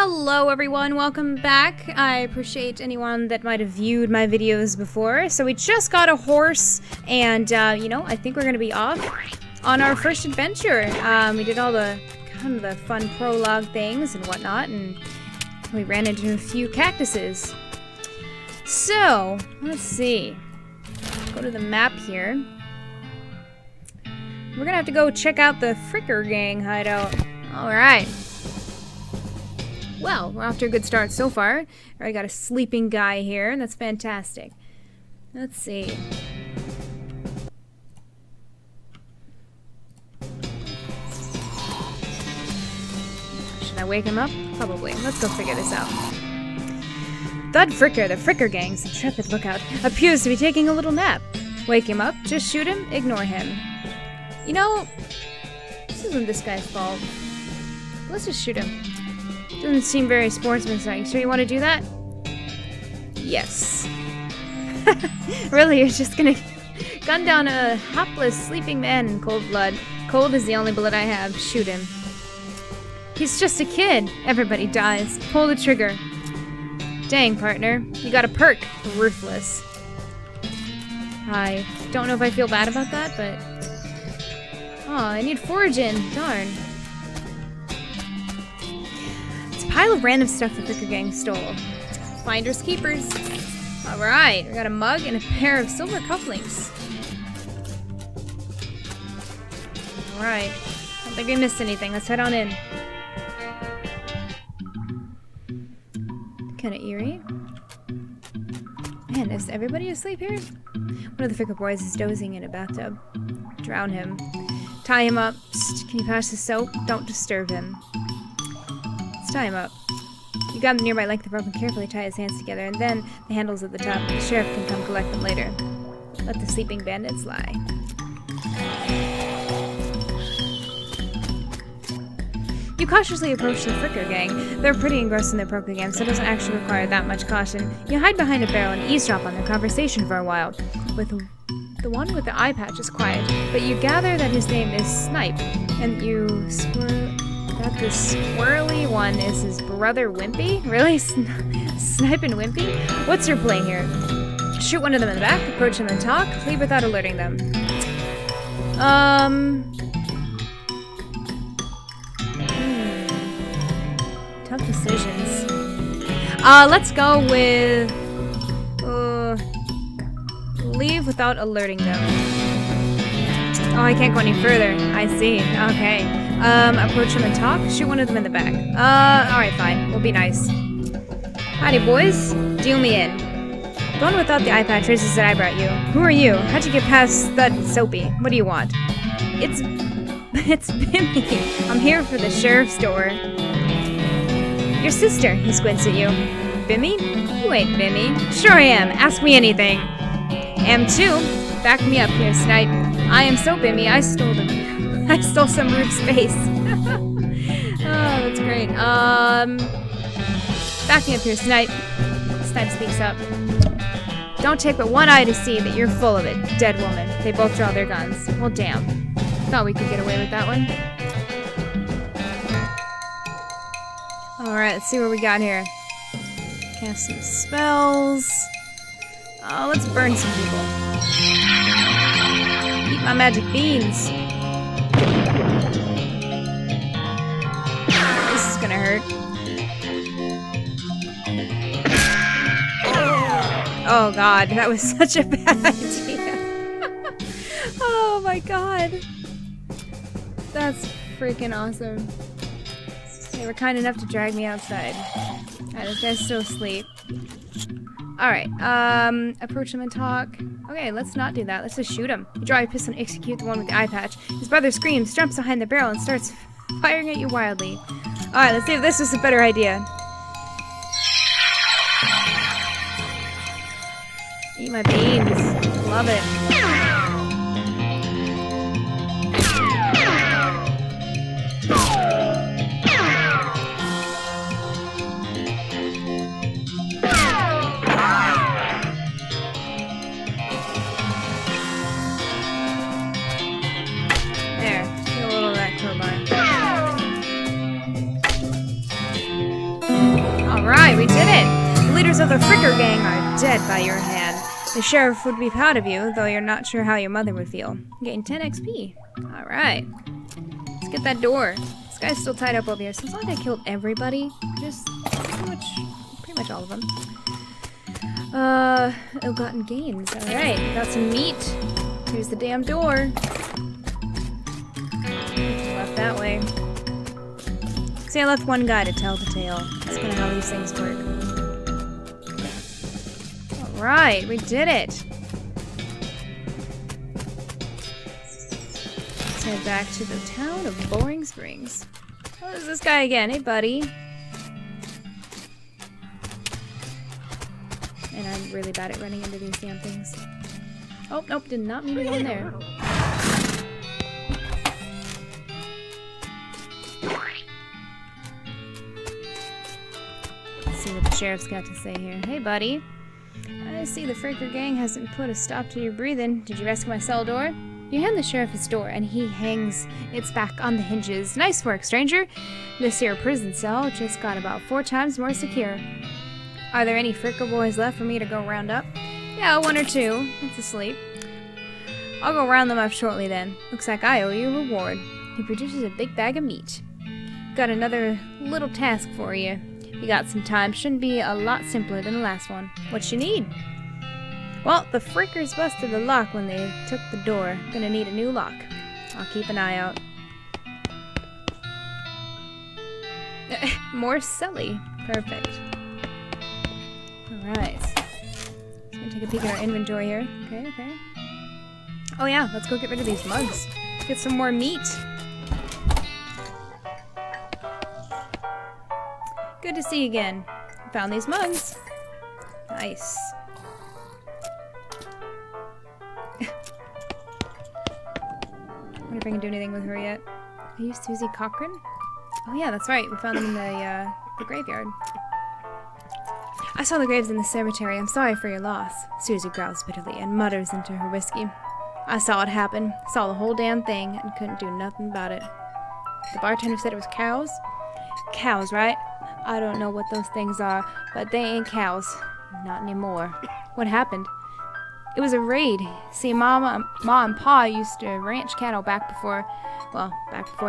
Hello everyone, welcome back. I appreciate anyone that might have viewed my videos before. So we just got a horse and, you know, I think we're going to be off on our first adventure. We did all the kind of the fun prologue things and whatnot, and we ran into a few cactuses. So, let's see. Go to the map here. We're gonna have to go check out the Fricker Gang hideout. Alright. Well, we're off to a good start so far. I got a sleeping guy here. That's fantastic. Let's see. Should I wake him up? Probably. Let's go figure this out. Thud Fricker, the Fricker Gang's intrepid lookout, appears to be taking a little nap. Wake him up, just shoot him, ignore him. You know, this isn't this guy's fault. Let's just shoot him. Doesn't seem very sportsmanlike. Sure you want to do that? Yes. Really, you're just gonna gun down a hapless sleeping man in cold blood. Cold is the only bullet I have. Shoot him. He's just a kid. Everybody dies. Pull the trigger. Dang, partner. You got a perk. Ruthless. I don't know if I feel bad about that, but... Oh, I need foraging. Darn. It's a pile of random stuff the Fricker Gang stole. Finders keepers. Alright, we got a mug and a pair of silver cufflinks. Alright. Don't think we missed anything. Let's head on in. Kinda eerie. Man, is everybody asleep here? One of the Fricker boys is dozing in a bathtub. Drown him. Tie him up. Psst, can you pass the soap? Don't disturb him. Let's tie him up. You got him nearby length of rope and carefully tie his hands together, and then the handles at the top. The sheriff can come collect them later. Let the sleeping bandits lie. You cautiously approach the Fricker Gang. They're pretty engrossed in their poker game, so it doesn't actually require that much caution. You hide behind a barrel and eavesdrop on their conversation for a while. With the one with the eye patch is quiet, but you gather that his name is Snipe, and that the squirrely one is his brother Wimpy? Really? Snipe and Wimpy? What's your play here? Shoot one of them in the back, approach them and talk, leave without alerting them. Tough decisions. Let's go with... leave without alerting them. Oh, I can't go any further. I see. Okay. Approach them and talk? Shoot one of them in the back. Alright, fine. We'll be nice. Howdy, boys. Deal me in. The one without the eye patch races that I brought you. Who are you? How'd you get past Thud and Soapy? What do you want? It's Bimmy. I'm here for the sheriff's door. Your sister, he squints at you. Bimmy? You ain't Bimmy. Sure I am. Ask me anything. Am too. Back me up here, Snipe. I am so Bimmy, I stole them. I stole some rude space. Oh, that's great. Back me up here, Snipe. Snipe speaks up. Don't take but one eye to see that you're full of it, dead woman. They both draw their guns. Well, damn. Thought we could get away with that one. Alright, let's see what we got here. Cast some spells. Oh, let's burn some people. Eat my magic beans. This is gonna hurt. Oh god, that was such a bad idea. Oh my god. That's freaking awesome. They were kind enough to drag me outside. Alright, this guy's still asleep. Alright, approach him and talk. Okay, let's not do that. Let's just shoot him. You draw your pistol and execute the one with the eye patch. His brother screams, jumps behind the barrel, and starts firing at you wildly. Alright, let's see if this was a better idea. Eat my beans. Love it. There, get a little of that crowbar. leaders of the Fricker Gang are dead by your hand. The sheriff would be proud of you, though you're not sure how your mother would feel. Getting 10 XP. Alright. Let's get that door. This guy's still tied up over here. Seems like I killed everybody. Just pretty much all of them. Ill-gotten gains. Alright, got some meat. Here's the damn door. Left that way. See, I left one guy to tell the tale. That's kind of how these things work. Alright, we did it. Let's head back to the town of Boring Springs. Oh, there's this guy again. Hey, buddy. And I'm really bad at running into these damn things. Oh, nope, did not mean to go in there. Let's see what the sheriff's got to say here. Hey, buddy. I see the Fricker Gang hasn't put a stop to your breathing. Did you rescue my cell door? You hand the sheriff his door, and he hangs its back on the hinges. Nice work, stranger. This here prison cell just got about 4 times more secure. Are there any Fricker boys left for me to go round up? Yeah, 1 or 2. It's asleep. I'll go round them up shortly then. Looks like I owe you a reward. He produces a big bag of meat. Got another little task for you. You got some time. Shouldn't be a lot simpler than the last one. What you need? Well, the Frickers busted the lock when they took the door. Gonna need a new lock. I'll keep an eye out. More silly. Perfect. Alright. Just gonna take a peek at our inventory here. Okay. Oh yeah, let's go get rid of these mugs. Get some more meat. Good to see you again. Found these mugs. Nice. Wonder if I can do anything with her yet. Are you Susie Cochran? Oh yeah, that's right. We found them in the graveyard. I saw the graves in the cemetery. I'm sorry for your loss. Susie growls bitterly and mutters into her whiskey. I saw it happen. Saw the whole damn thing and couldn't do nothing about it. The bartender said it was cows? Cows, right? I don't know what those things are, but they ain't cows. Not anymore. What happened? It was a raid. See, Ma and Pa used to ranch cattle back before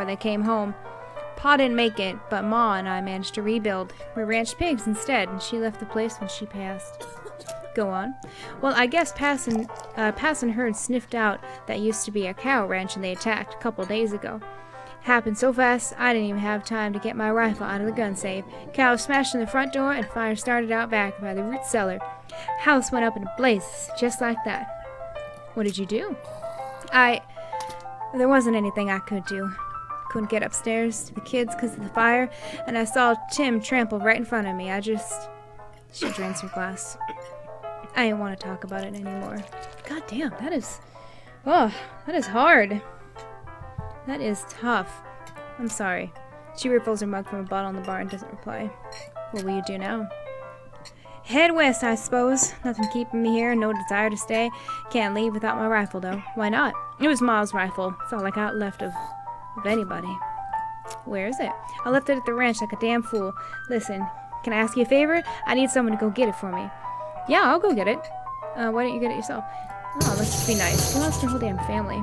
they came home. Pa didn't make it, but Ma and I managed to rebuild. We ranched pigs instead, and she left the place when she passed. Go on. Well, I guess Pass and Herd sniffed out that used to be a cow ranch and they attacked a couple days ago. Happened so fast, I didn't even have time to get my rifle out of the gun safe. Cows smashed in the front door and fire started out back by the root cellar. House went up in a blaze, just like that. What did you do? There wasn't anything I could do. Couldn't get upstairs to the kids because of the fire, and I saw Tim trample right in front of me. She drains her glass. I didn't want to talk about it anymore. God damn, that is hard. That is tough. I'm sorry. She refills her mug from a bottle in the bar and doesn't reply. What will you do now? Head west, I suppose. Nothing keeping me here, no desire to stay. Can't leave without my rifle, though. Why not? It was Ma's rifle. It's all I got left of anybody. Where is it? I left it at the ranch like a damn fool. Listen, can I ask you a favor? I need someone to go get it for me. Yeah, I'll go get it. Why don't you get it yourself? Oh, let's just be nice. Who lost her whole damn family?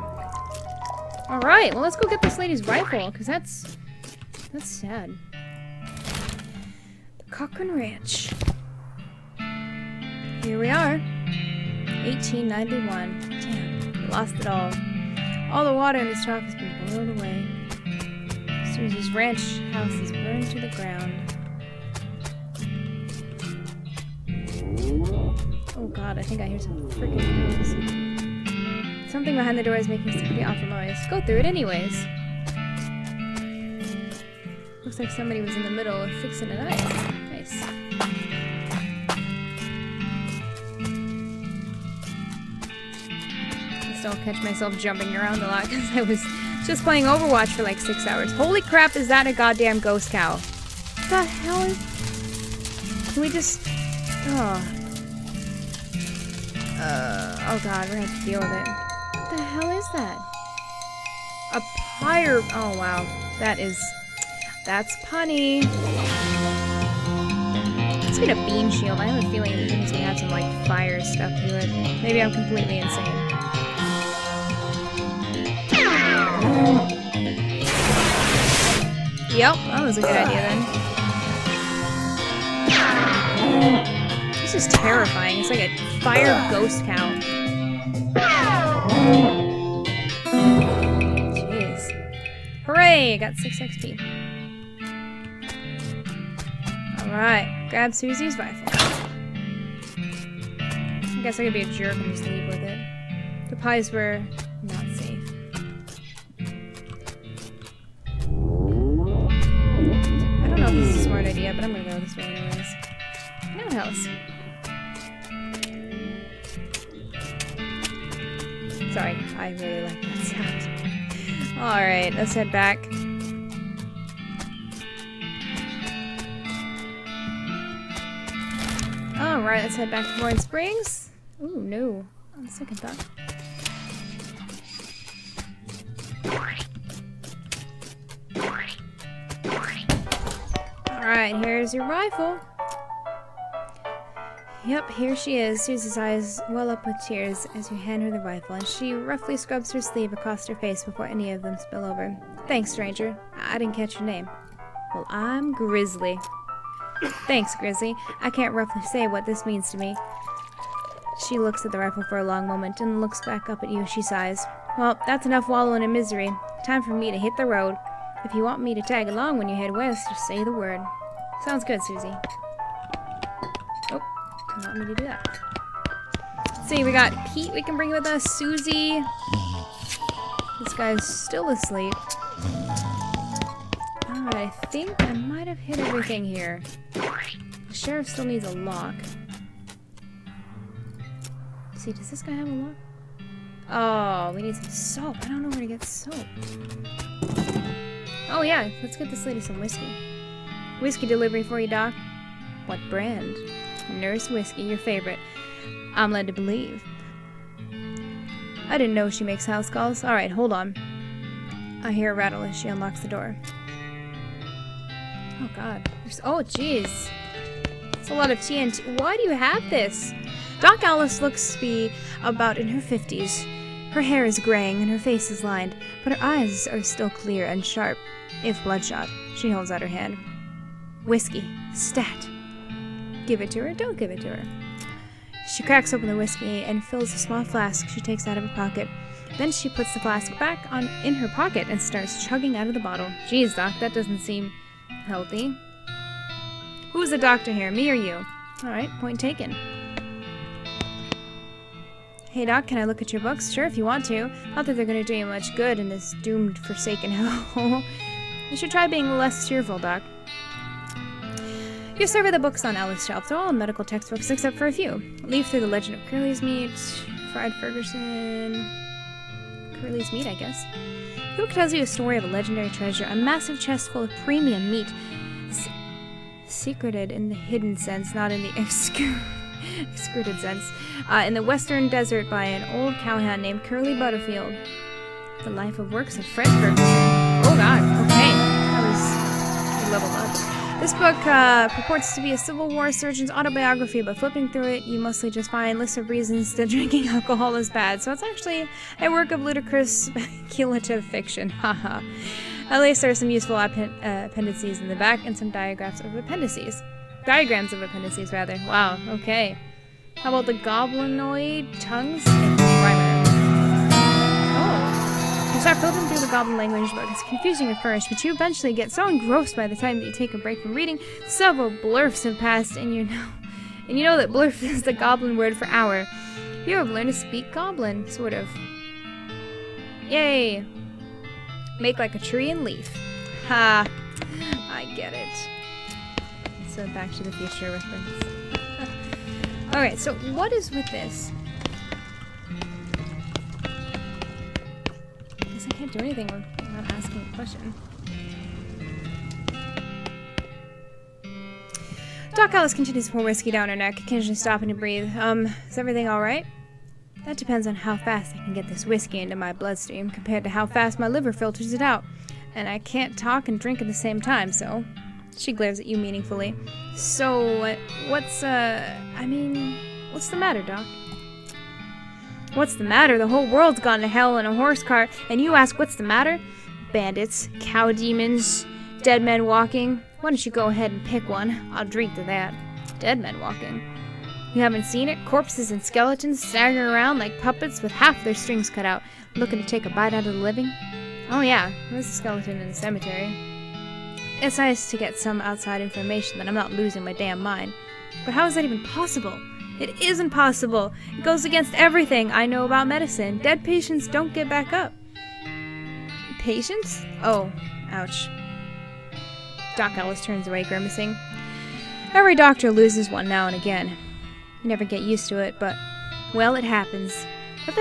Alright, well let's go get this lady's rifle, because that's sad. The Cochran Ranch. Here we are. 1891. Damn, we lost it all. All the water in this trough has been boiled away. Susie's ranch house is burned to the ground. Oh god, I think I hear some freaking noise. Something behind the door is making some pretty awful noise. Go through it anyways. Looks like somebody was in the middle of fixing a knife. Nice. I still catch myself jumping around a lot because I was just playing Overwatch for like 6 hours. Holy crap, is that a goddamn ghost cow? What the hell is... Can we just... Oh god, we're gonna have to deal with it. What the hell is that? A pyre... Oh wow. That's punny. must be a beam shield. I have a feeling that it's gonna have some, like, fire stuff to it. Maybe I'm completely insane. Yep, that was a good idea then. This is terrifying. It's like a fire ghost cow. Jeez. Hooray! Got 6 XP. Alright, grab Susie's rifle. I guess I could be a jerk and just leave with it. The pies were not safe. I don't know if this is a smart idea, but I'm gonna go this way anyways. No house. Sorry, I really like that sound. Alright, let's head back. Alright, let's head back to Warren Springs. Ooh, no. On second thought. Alright, here's your rifle. Yep, here she is. Susie's eyes well up with tears as you hand her the rifle, and she roughly scrubs her sleeve across her face before any of them spill over. Thanks, stranger. I didn't catch your name. Well, I'm Grizzly. Thanks, Grizzly. I can't roughly say what this means to me. She looks at the rifle for a long moment and looks back up at you. She sighs. Well, that's enough wallowing in misery. Time for me to hit the road. If you want me to tag along when you head west, just say the word. Sounds good, Susie. Oh, you want me to do that? Let's see, we got Pete we can bring with us. Susie. This guy's still asleep. Alright, I think I might have hit everything here. The sheriff still needs a lock. Let's see, does this guy have a lock? Oh, we need some soap. I don't know where to get soap. Oh yeah, let's get this lady some whiskey. Whiskey delivery for you, Doc. What brand? Nurse Whiskey, your favorite. I'm led to believe. I didn't know she makes house calls. Alright, hold on. I hear a rattle as she unlocks the door. Oh god. Oh jeez. It's a lot of TNT. Why do you have this? Doc Alice looks to be about in her 50s. Her hair is graying and her face is lined, but her eyes are still clear and sharp, if bloodshot. She holds out her hand. Whiskey. Stat. Give it to her, don't give it to her. She cracks open the whiskey and fills a small flask she takes out of her pocket. Then she puts the flask back in her pocket and starts chugging out of the bottle. Jeez, Doc, that doesn't seem healthy. Who's the doctor here, me or you? Alright, point taken. Hey Doc, can I look at your books? Sure, if you want to. Not that they're going to do you much good in this doomed, forsaken hell. You should try being less cheerful, Doc. You survey the books on Alice's shelf. They're all medical textbooks except for a few. Leaf through the Legend of Curly's Meat, Fried Ferguson... Curly's Meat, I guess. The book tells you a story of a legendary treasure, a massive chest full of premium meat. Secreted in the hidden sense, not in the excreted sense. In the western desert by an old cowhand named Curly Butterfield. The life of works of Fred Ferguson. Oh god, okay. That was leveled up. This book purports to be a Civil War surgeon's autobiography, but flipping through it, you mostly just find lists of reasons that drinking alcohol is bad. So it's actually a work of ludicrous speculative fiction. Haha. At least there are some useful appendices in the back and some diagrams of appendices. Diagrams of appendices, rather. Wow, okay. How about the goblinoid tongues and primer? You start filtering through the goblin language book. It's confusing at first, but you eventually get so engrossed by the time that you take a break from reading. Several blurfs have passed, and you know that blurf is the goblin word for hour. You have learned to speak goblin, sort of. Yay! Make like a tree and leaf. Ha! I get it. So Back to the Future reference. Alright, so what is with this? I can't do anything without asking a question. Doc Alice continues to pour whiskey down her neck, occasionally stopping to breathe. Is everything alright? That depends on how fast I can get this whiskey into my bloodstream compared to how fast my liver filters it out. And I can't talk and drink at the same time, so She glares at you meaningfully. So, what's the matter, Doc? What's the matter? The whole world's gone to hell in a horse cart, and you ask what's the matter? Bandits, cow demons, dead men walking. Why don't you go ahead and pick one? I'll drink to that. Dead men walking. You haven't seen it? Corpses and skeletons staggering around like puppets with half their strings cut out, looking to take a bite out of the living? Oh yeah, there's a skeleton in the cemetery. It's nice to get some outside information that I'm not losing my damn mind. But how is that even possible? It isn't possible. It goes against everything I know about medicine. Dead patients don't get back up. Patients? Oh, ouch. Doc Ellis turns away, grimacing. Every doctor loses one now and again. You never get used to it, but, well, it happens. But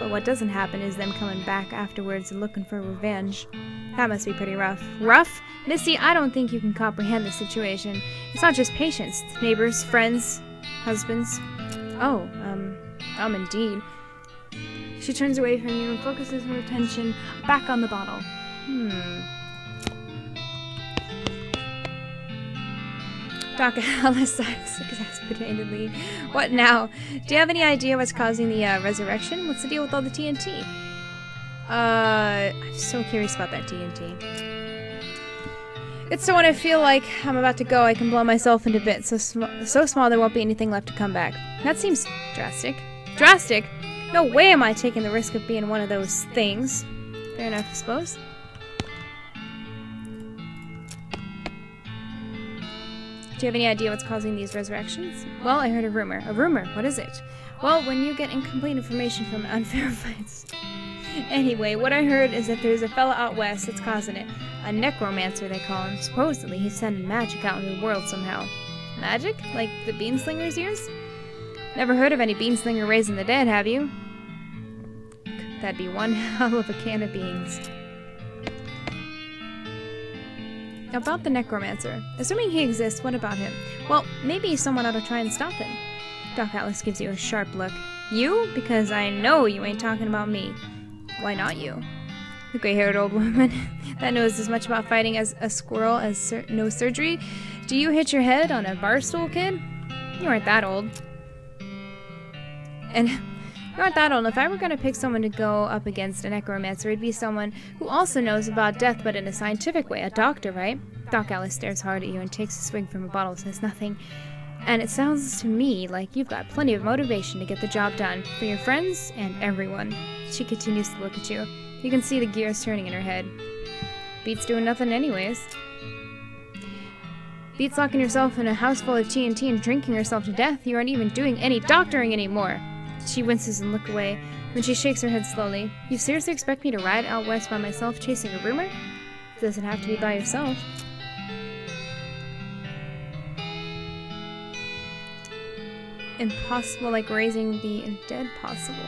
what doesn't happen is them coming back afterwards and looking for revenge. That must be pretty rough. Rough? Missy, I don't think you can comprehend the situation. It's not just patients. It's neighbors, friends, husbands. Oh, indeed. She turns away from you and focuses her attention back on the bottle. Doc Alice exasperatedly. What now? Do you have any idea what's causing the resurrection? What's the deal with all the TNT? I'm so curious about that TNT. It's so when I feel like I'm about to go, I can blow myself into bits. So small there won't be anything left to come back. That seems drastic. Drastic? No way am I taking the risk of being one of those things. Fair enough, I suppose. Do you have any idea what's causing these resurrections? Well, I heard a rumor. A rumor? What is it? Well, when you get incomplete information from unverified... Anyway, what I heard is that there's a fella out west that's causing it. A necromancer, they call him. Supposedly, he's sending magic out into the world somehow. Magic? Like the beanslinger's ears? Never heard of any beanslinger raising the dead, have you? That'd be one hell of a can of beans. About the necromancer. Assuming he exists, what about him? Well, maybe someone ought to try and stop him. Doc Atlas gives you a sharp look. You? Because I know you ain't talking about me. Why not you? The gray-haired old woman that knows as much about fighting as a squirrel as knows surgery. Do you hit your head on a bar stool, kid? You aren't that old. And you aren't that old. If I were going to pick someone to go up against a necromancer, it'd be someone who also knows about death, but in a scientific way. A doctor, right? Doc Alice stares hard at you and takes a swig from a bottle, says nothing. And it sounds to me like you've got plenty of motivation to get the job done, for your friends and everyone. She continues to look at you. You can see the gears turning in her head. Beats doing nothing anyways. Beats locking yourself in a house full of TNT and drinking yourself to death. You aren't even doing any doctoring anymore. She winces and looks away. Then she shakes her head slowly. You seriously expect me to ride out west by myself chasing a rumor? It doesn't have to be by yourself. Impossible like raising the dead possible.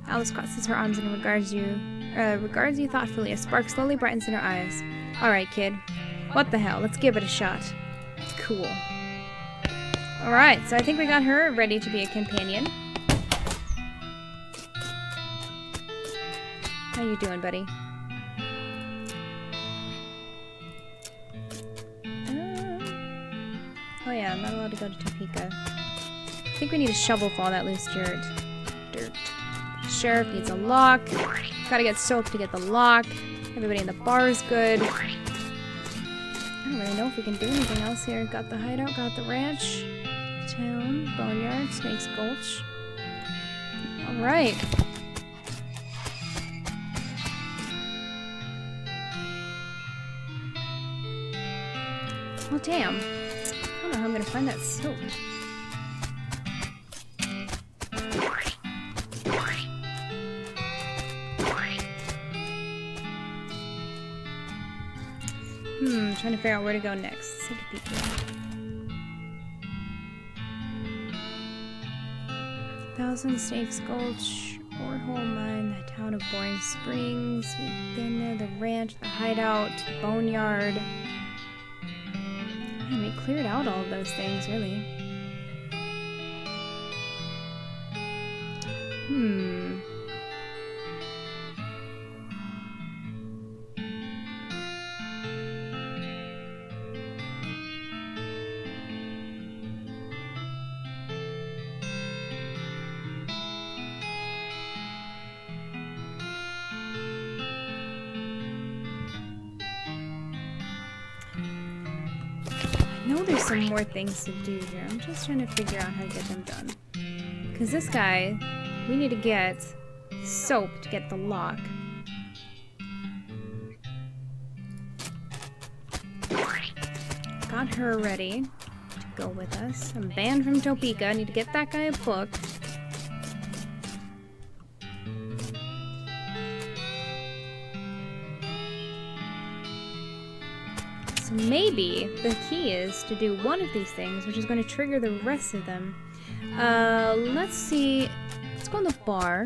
Alice crosses her arms and regards you thoughtfully. A spark slowly brightens in her eyes. Alright, kid. What the hell? Let's give it a shot. Cool. Alright, so I think we got her ready to be a companion. How you doing, buddy? Oh yeah, I'm not allowed to go to Topeka. I think we need a shovel for all that loose dirt. Sheriff needs a lock. Gotta get soap to get the lock. Everybody in the bar is good. I don't really know if we can do anything else here. Got the hideout, got the ranch. Town, boneyard, Snake's Gulch. Alright. Well, damn. I don't know how I'm gonna find that soap. Trying to figure out where to go next. Let's take a peek here. 1,000 Snakes Gulch, Ore Hole Mine, the town of Boring Springs, then the ranch, the hideout, the boneyard. Man, we cleared out all of those things, really. know there's some more things to do here. I'm just trying to figure out how to get them done. Because this guy, we need to get soap to get the lock. Got her ready to go with us. I'm banned from Topeka. I need to get that guy a book. So maybe the key is to do one of these things, which is going to trigger the rest of them. Let's see. Let's go in the bar.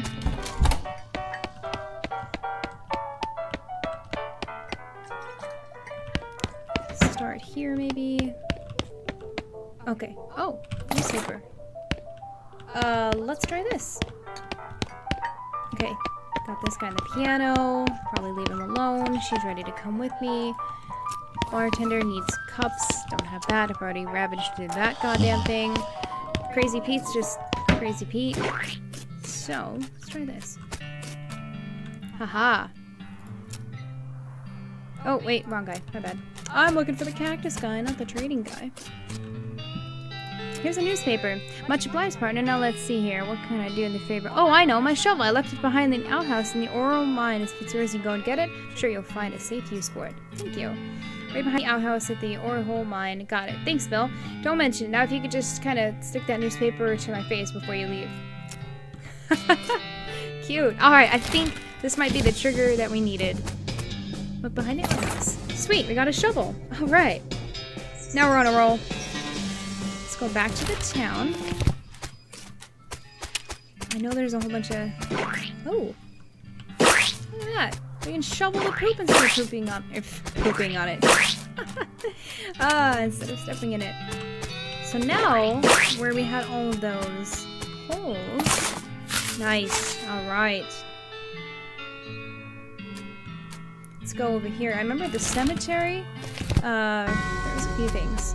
Start here, maybe. Okay. Oh, newspaper. Let's try this. Okay. Got this guy on the piano. Probably leave him alone. She's ready to come with me. Bartender needs cups. Don't have that. I've already ravaged through that goddamn thing. Crazy Pete's just Crazy Pete. So, let's try this. Haha. Oh, wait, wrong guy. My bad. I'm looking for the cactus guy, not the trading guy. Here's a newspaper. Much obliged, partner. Now let's see here. What can I do in the favor? Oh, I know. My shovel. I left it behind the outhouse in the Oral Mine. If it's yours, you go and get it. I'm sure you'll find a safe use for it. Thank you. Right behind the outhouse at the Oral Mine. Got it. Thanks, Bill. Don't mention it. Now, if you could just kind of stick that newspaper to my face before you leave. Cute. Alright, I think this might be the trigger that we needed. Look behind the outhouse. Sweet, we got a shovel. Alright. Now we're on a roll. Let's go back to the town. I know there's a whole bunch of... Oh. Look at that. We can shovel the poop instead of pooping on it. Instead of stepping in it. So now, where we had all of those holes... Nice. Alright. Let's go over here. I remember the cemetery. There was a few things.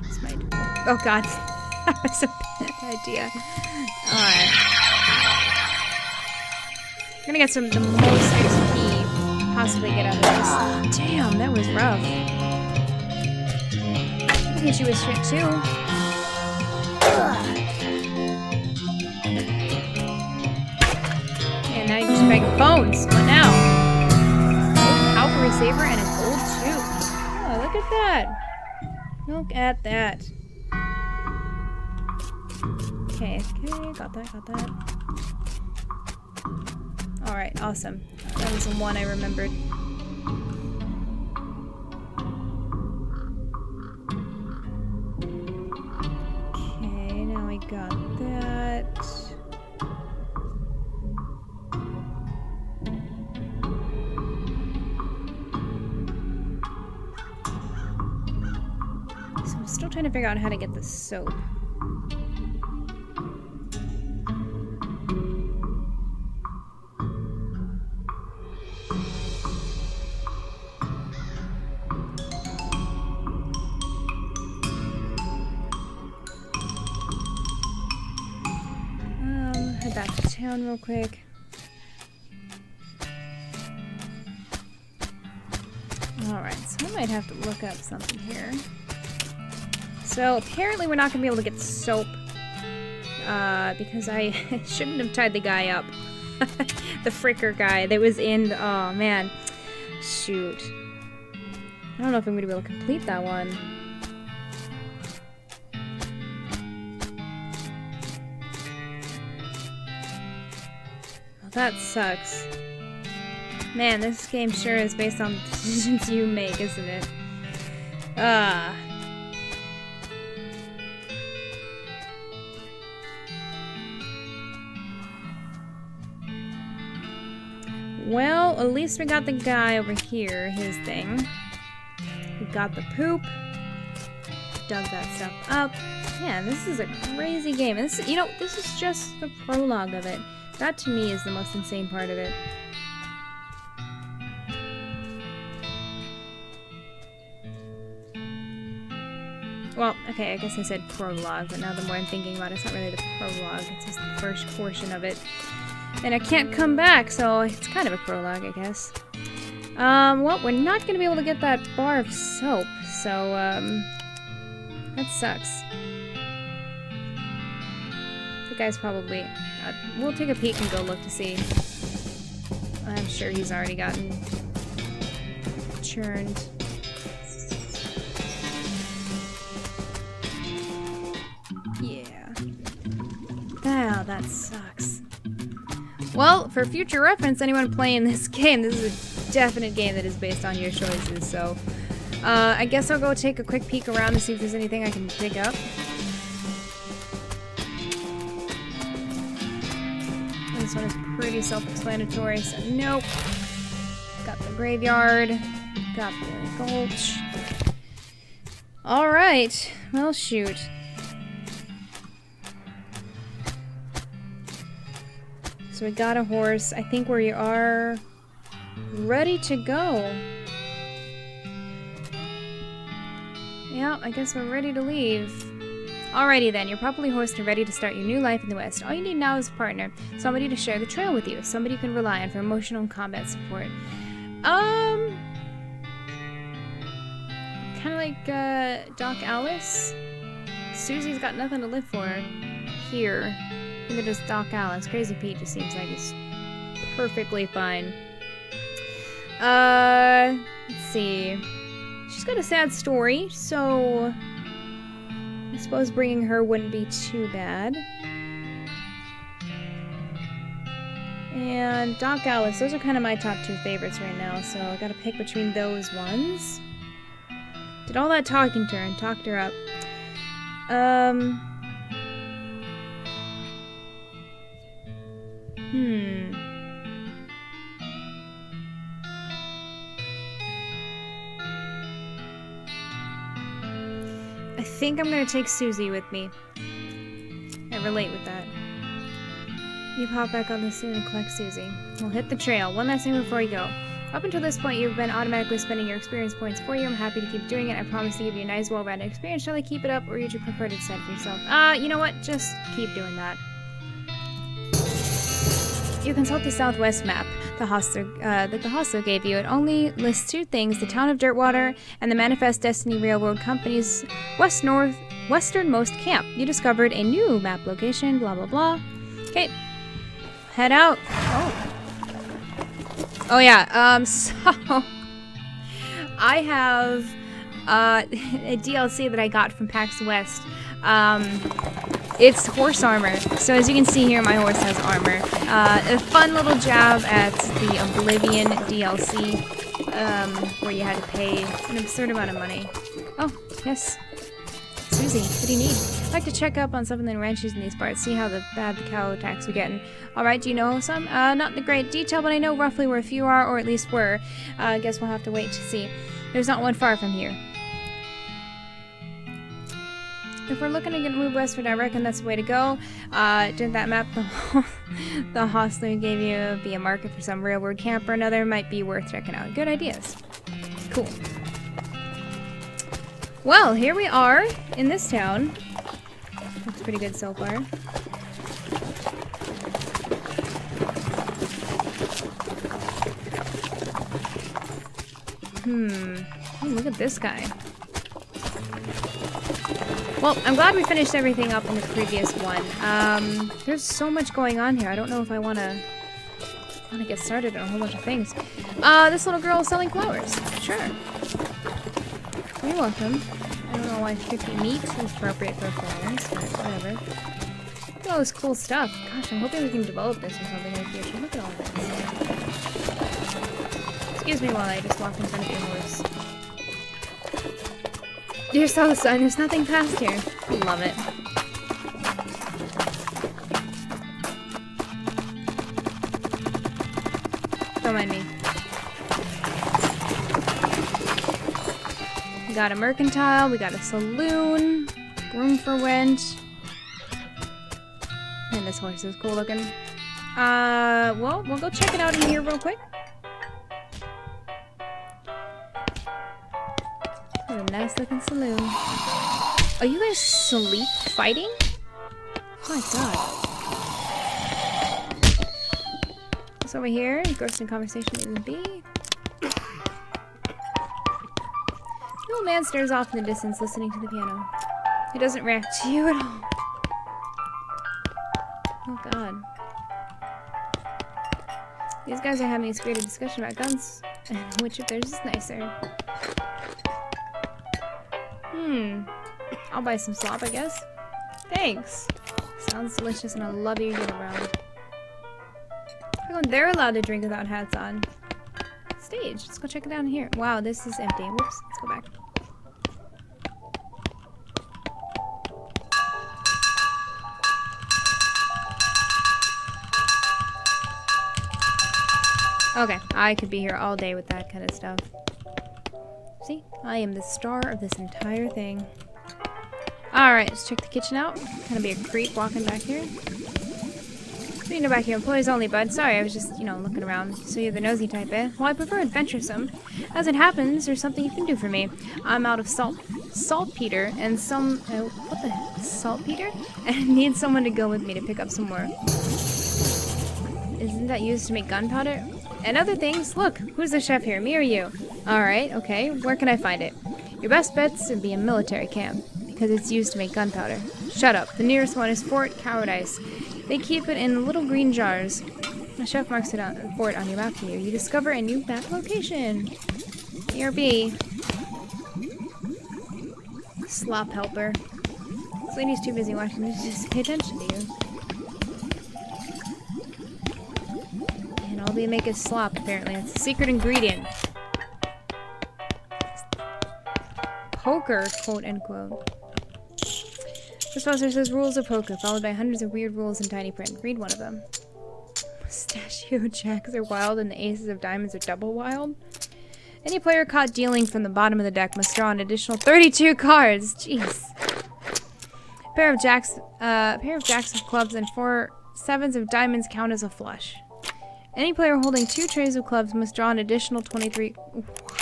This might... Oh god. That was a bad idea. Alright. I'm gonna get the most XP possibly get out of this. Damn, that was rough. I can hit you with shit too. And now you're just making bones. What now? Oh, Calvary Saber and a gold tooth. Oh, look at that. Look at that. Okay, got that. Alright, awesome. That was the one I remembered. Okay, now we got that. So I'm still trying to figure out how to get the soap. Head back to town real quick. Alright, so I might have to look up something here. So apparently we're not going to be able to get soap. Because I shouldn't have tied the guy up. The fricker guy that was in... Oh, man. Shoot. I don't know if I'm going to be able to complete that one. Well, that sucks. Man, this game sure is based on the decisions you make, isn't it? Well, at least we got the guy over here, his thing. We got the poop. Dug that stuff up. Man, this is a crazy game. And this, this is just the prologue of it. That to me is the most insane part of it. Well, okay, I guess I said prologue, but now the more I'm thinking about it, it's not really the prologue. It's just the first portion of it. And I can't come back, so it's kind of a prologue, I guess. Well, we're not gonna be able to get that bar of soap, so, that sucks. The guy's probably... we'll take a peek and go look to see. I'm sure he's already gotten churned. Yeah. Wow, that sucks. Well, for future reference, anyone playing this game, this is a definite game that is based on your choices, so... I guess I'll go take a quick peek around to see if there's anything I can pick up. This one is pretty self-explanatory, so nope. Got the graveyard. Got the gulch. Alright. Well, shoot. So we got a horse. I think we are ready to go. Yeah, I guess we're ready to leave. Alrighty then, you're properly horsed and ready to start your new life in the West. All you need now is a partner. Somebody to share the trail with you. Somebody you can rely on for emotional and combat support. Kinda like, Doc Alice? Susie's got nothing to live for here. Neither does Doc Alice. Crazy Pete just seems like he's perfectly fine. Let's see. She's got a sad story, so... I suppose bringing her wouldn't be too bad. And Doc Alice, those are kind of my top two favorites right now, so I gotta pick between those ones. Did all that talking to her and talked her up. I think I'm gonna take Susie with me. I relate with that. You hop back on the scene and collect Susie. We'll hit the trail. One last thing before you go. Up until this point, you've been automatically spending your experience points for you. I'm happy to keep doing it. I promise to give you a nice, well-rounded experience. Shall I keep it up, or would you prefer to decide for yourself? You know what? Just keep doing that. You consult the Southwest map that the hostler gave you. It only lists two things: the town of Dirtwater and the Manifest Destiny Railroad Company's westernmost camp. You discovered a new map location, blah blah blah. Okay, head out. Oh yeah, so I have a DLC that I got from PAX West. It's horse armor. So as you can see here, my horse has armor. A fun little jab at the Oblivion DLC, where you had to pay an absurd amount of money. Oh, yes. Susie, what do you need? I'd like to check up on some of the ranches in these parts, see how bad the cow attacks are getting. Alright, do you know some? Not in great detail, but I know roughly where a few are, or at least were. I guess we'll have to wait to see. There's not one far from here. If we're looking to move westward, I reckon that's the way to go. Didn't that map the hostler gave you be a market for some railroad camp or another? Might be worth checking out. Good ideas. Cool. Well, here we are in this town. Looks pretty good so far. Oh, look at this guy. Well, I'm glad we finished everything up in the previous one. There's so much going on here. I don't know if I want to get started on a whole bunch of things. This little girl is selling flowers. Sure. You're welcome. I don't know why 50 meat is appropriate for flowers, but whatever. Look at all this cool stuff. Gosh, I'm hoping we can develop this or something in the future. Look at all this. Excuse me while I just walk in front of your horse. You saw the sign, there's nothing past here. Love it. Don't mind me. We got a mercantile, we got a saloon, room for rent. And this horse is cool looking. Well, we'll go check it out in here real quick. What a nice looking saloon. Are you guys sleep fighting? Oh my god. What's over here? Engrossed in conversation with the bee. man stares off in the distance, listening to the piano. He doesn't react to you at all. Oh god. These guys are having a spirited discussion about guns, and which of theirs is nicer. I'll buy some slop, I guess. Thanks. Sounds delicious and I love your unibrow. Oh, they're allowed to drink without hats on. Stage. Let's go check it down here. Wow, this is empty. Whoops. Let's go back. Okay, I could be here all day with that kind of stuff. See? I am the star of this entire thing. Alright, let's check the kitchen out. Gonna be a creep walking back here. You know, back here, employees only, bud. Sorry, I was just, you know, looking around. So you're the nosy type, eh? Well, I prefer adventuresome. As it happens, there's something you can do for me. I'm out of saltpeter, and what the heck? Saltpeter? And need someone to go with me to pick up some more. Isn't that used to make gunpowder? And other things. Look, who's the chef here, me or you? Alright, okay. Where can I find it? Your best bet's would be a military camp, because it's used to make gunpowder. Shut up. The nearest one is Fort Cowardice. They keep it in little green jars. The chef marks it on for it on your map for you. You discover a new map location. BRB. Slop helper. This lady's too busy watching to just pay attention to you. And all they make is slop, apparently. It's a secret ingredient. Poker, quote unquote. The sponsor says rules of poker, followed by hundreds of weird rules in tiny print. Read one of them. Pistachio jacks are wild and the aces of diamonds are double wild. Any player caught dealing from the bottom of the deck must draw an additional 32 cards. Jeez. A pair of jacks of clubs and 4 sevens of diamonds count as a flush. Any player holding 2 trays of clubs must draw an additional 23.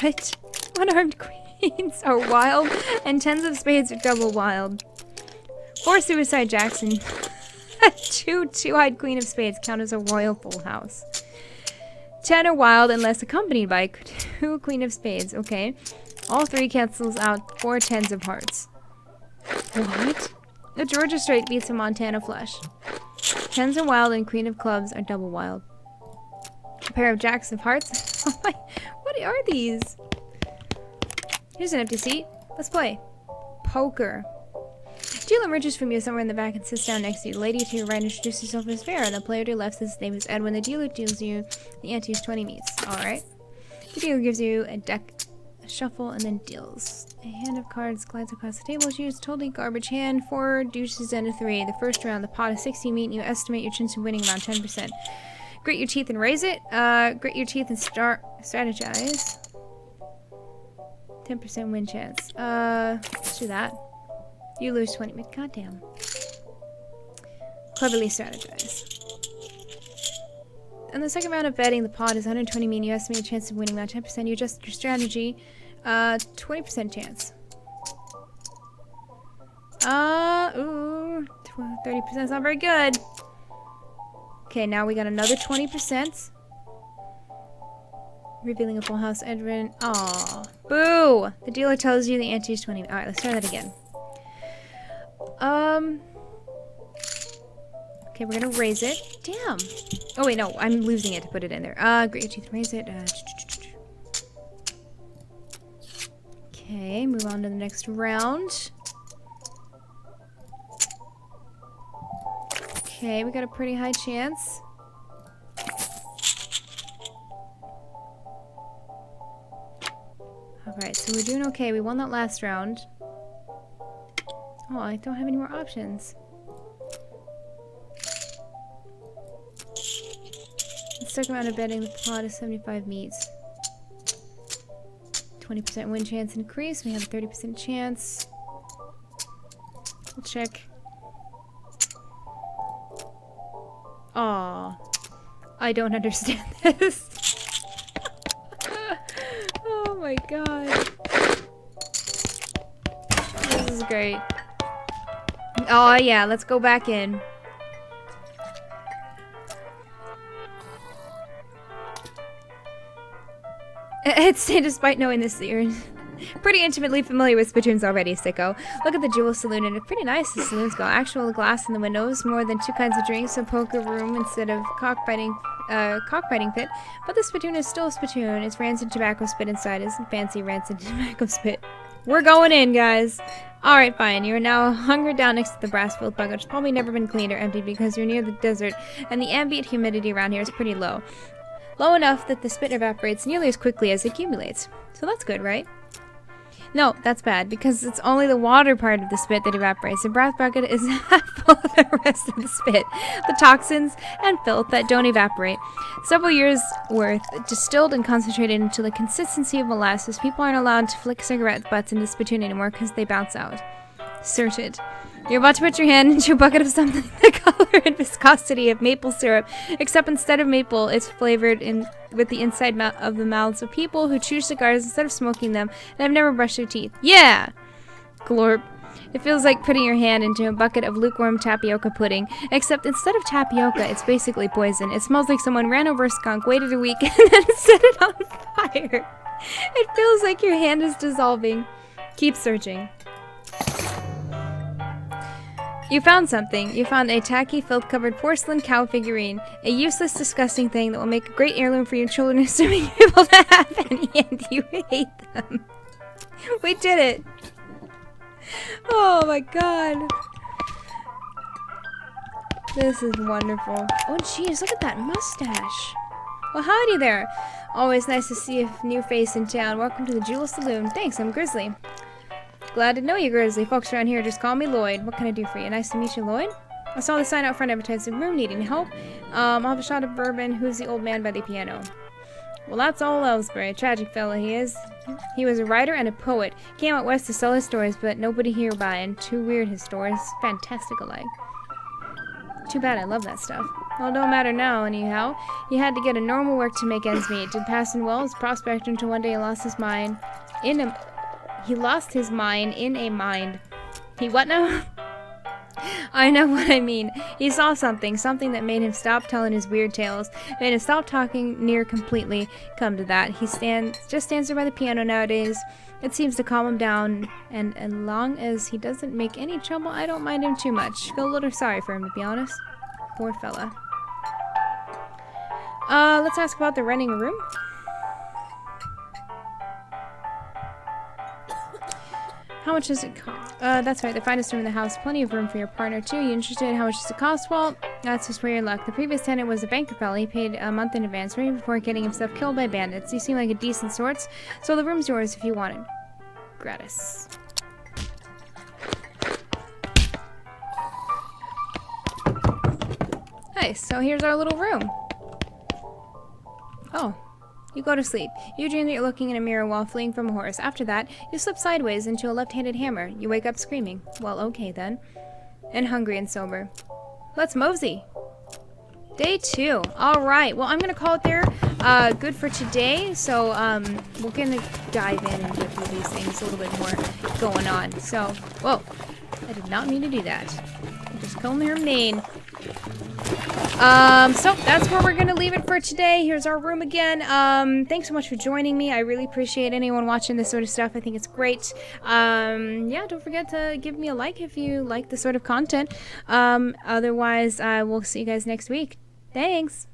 What? Unarmed queens are wild and 10s of spades are double wild. 4 suicide jacks and 2 two-eyed queen of spades count as a royal full house. 10 are wild unless accompanied by 2 queen of spades. Okay. All 3 cancels out 4 tens of hearts. What? A Georgia straight beats a Montana flush. 10s are wild and queen of clubs are double wild. A pair of jacks of hearts. What are these? Here's an empty seat. Let's play. Poker. Deal emerges from you somewhere in the back and sits down next to you. The lady to your right introduces herself as Farrah. The player to your left says his name is Ed. When the dealer deals you, the ante is 20 meats. Alright. The dealer gives you a deck, a shuffle, and then deals. A hand of cards glides across the table. Choose totally garbage hand. 4 deuces and a 3. The first round, the pot is 60 meat, and you estimate your chance of winning around 10%. Grit your teeth and raise it. Grit your teeth and strategize. 10% win chance. Let's do that. You lose 20 minutes. Goddamn. Cleverly strategize. In the second round of betting, the pot is 120 mean. You estimate your chance of winning around 10%. You adjust your strategy. 20% chance. Ooh. 30% is not very good. Okay, now we got another 20%. Revealing a full house, Edwin. Aw. Boo! The dealer tells you the ante is 20. Alright, let's try that again. Okay, we're gonna raise it. Damn. Oh wait, no, I'm losing it to put it in there. Grit your teeth, raise it. Okay, move on to the next round. Okay, we got a pretty high chance. Alright, so we're doing okay. We won that last round. Oh, I don't have any more options. The second round of betting, the pot is 75 meats. 20% win chance increase. We have a 30% chance. We'll check. Aw. I don't understand this. Oh my god. This is great. Oh yeah, let's go back in. It's despite knowing this, you're Pretty intimately familiar with spittoons already, sicko. Look at the Jewel Saloon, and it's pretty nice the saloons go. Actual glass in the windows, more than 2 kinds of drinks, a poker room instead of cockfighting pit. But the spittoon is still a spittoon. It's rancid tobacco spit inside. Isn't fancy rancid tobacco spit. We're going in, guys. Alright, fine. You're now hungered down next to the brass-filled bucket, which has probably never been cleaned or emptied because you're near the desert, and the ambient humidity around here is pretty low. Low enough that the spit evaporates nearly as quickly as it accumulates. So that's good, right? No, that's bad, because it's only the water part of the spit that evaporates. The brass bucket is half full of the rest of the spit, the toxins and filth that don't evaporate. Several years' worth, distilled and concentrated into the consistency of molasses. People aren't allowed to flick cigarette butts into spittoon anymore because they bounce out. Search it. You're about to put your hand into a bucket of something the color and viscosity of maple syrup, except instead of maple, it's flavored with the inside of the mouths of people who chew cigars instead of smoking them and have never brushed their teeth. Yeah! Glorp. It feels like putting your hand into a bucket of lukewarm tapioca pudding, except instead of tapioca, it's basically poison. It smells like someone ran over a skunk, waited a week, and then set it on fire. It feels like your hand is dissolving. Keep searching. You found something. You found a tacky, filth-covered porcelain cow figurine. A useless, disgusting thing that will make a great heirloom for your children, assuming you're able to have any, and you hate them. We did it! Oh my god. This is wonderful. Oh jeez, look at that mustache. Well, howdy there. Always nice to see a new face in town. Welcome to the Jewel Saloon. Thanks, I'm Grizzly. Glad to know you, Grizzly. Folks around here just call me Lloyd. What can I do for you? Nice to meet you, Lloyd. I saw the sign out front advertising room needing help. I'll have a shot of bourbon. Who's the old man by the piano? Well, that's old Ellsbury. A tragic fella he is. He was a writer and a poet. Came out west to sell his stories, but nobody here buying. Too weird, his stories. Fantastic alike. Too bad, I love that stuff. Well, it don't matter now, anyhow. He had to get a normal work to make ends meet. Did passing well as prospector until one day he lost his mind He lost his mind in a mind. He what now? I know what I mean. He saw something that made him stop telling his weird tales, made him stop talking near completely. Come to that. He just stands there by the piano nowadays. It seems to calm him down, and as long as he doesn't make any trouble, I don't mind him too much. Feel a little sorry for him, to be honest. Poor fella. Let's ask about the renting a room. How much does it cost? That's right, the finest room in the house. Plenty of room for your partner, too. You interested in how much does it cost? Well, that's just where your luck. The previous tenant was a banker fella. He paid a month in advance, right before getting himself killed by bandits. You seem like a decent sort, so the room's yours if you want it. Gratis. Nice, so here's our little room. Oh. You go to sleep. You dream that you're looking in a mirror while fleeing from a horse. After that, you slip sideways into a left-handed hammer. You wake up screaming. Well, okay then. And hungry and sober. Let's mosey. Day 2. Alright, well I'm gonna call it there. Good for today. So, we're gonna dive in and get through these things a little bit more going on. So, whoa. I did not mean to do that. I'm just combing her mane. So that's where we're gonna leave it for today. Here's our room again. Thanks so much for joining me. I really appreciate anyone watching this sort of stuff. I think it's great. Yeah, don't forget to give me a like if you like this sort of content. Otherwise, I will see you guys next week. Thanks.